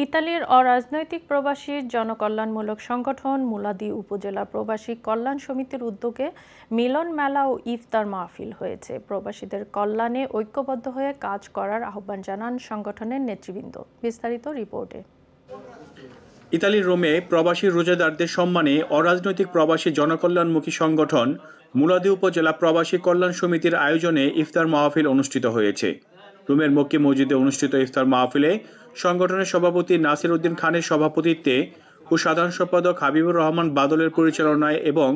ইতালির অরাজনৈতিক প্রবাসীর জনকল্যাণমূলক সংগঠন মুলাদি উপজেলা প্রবাসী কল্যাণ সমিতির উদ্যোগে মিলন মেলা ও ইফতার মাহফিল হয়েছে। প্রবাসীদের কল্যাণে ঐক্যবদ্ধ হয়ে কাজ করার আহ্বান জানান সংগঠনের নেতৃবৃন্দ। বিস্তারিত রিপোর্টে। ইতালির রোমে প্রবাসী রোজাদারদের সম্মানে অরাজনৈতিক প্রবাসী জনকল্যাণমুখী সংগঠন মুলাদি উপজেলা প্রবাসী কল্যাণ সমিতির আয়োজনে ইফতার মাহফিল অনুষ্ঠিত হয়েছে। রোমের মক্কি মসজিদে অনুষ্ঠিত ইফতার মাহফিলে সংগঠনের সভাপতি নাসির উদ্দিন খানের সভাপতিত্বে ও সাধারণ সম্পাদক হাবিবুর রহমান বাদলের পরিচালনায় এবং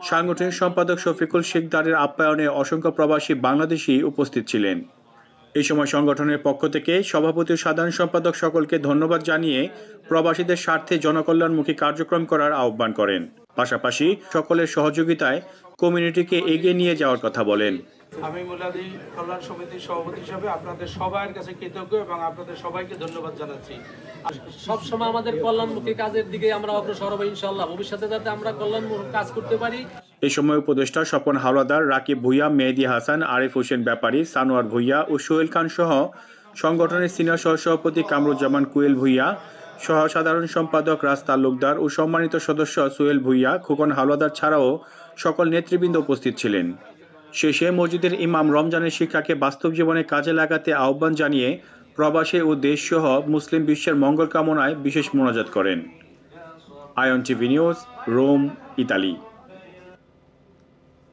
সাংগঠনিক সম্পাদক শফিকুল শিকদারের আপ্যায়নে অসংখ্য প্রবাসী বাংলাদেশি উপস্থিত ছিলেন। এই সময় সংগঠনের পক্ষ থেকে সভাপতি ও সাধারণ সম্পাদক সকলকে ধন্যবাদ জানিয়ে প্রবাসীদের স্বার্থে জনকল্যাণমুখী কার্যক্রম করার আহ্বান করেন। পাশাপাশি সকলের সহযোগিতায় কমিউনিটিকে এগিয়ে নিয়ে যাওয়ার কথা বলেন। আমি মুলাদি কল্যাণ সমিতির সভাপতি হিসেবে আপনাদের সবার কাছে কৃতজ্ঞ এবং আপনাদের সবাইকে ধন্যবাদ জানাচ্ছি। সবসময় আমাদের কল্যাণমুখী কাজের দিকে আমরা অগ্রসর হব ইনশাআল্লাহ। ভবিষ্যতে যাতে আমরা কল্যাণমূলক কাজ করতে পারি। এই সময় উপদেষ্টা স্বপন হাওলাদার, রাকিব ভুইয়া, মেহেদি হাসান, আরিফ হোসেন ব্যাপারী, সানোয়ার ভুইয়া ও সোহেল খান সহ সংগঠনের সিনিয়র সহসভাপতি কামরুজ্জামান কুয়েল ভুইয়া, সহ সাধারণ সম্পাদক রাজ তালুকদার ও সম্মানিত সদস্য সোহেল ভুইয়া, খোকন হাওলাদার ছাড়াও সকল নেতৃবৃন্দ উপস্থিত ছিলেন। শেষে মসজিদের ইমাম রমজানের শিক্ষাকে বাস্তব জীবনে কাজে লাগাতে আহ্বান জানিয়ে প্রবাসী ও দেশসহ মুসলিম বিশ্বের মঙ্গল কামনায় বিশেষ মোনাজাত করেন। আয়ন টিভি নিউজ, রোম, ইতালি।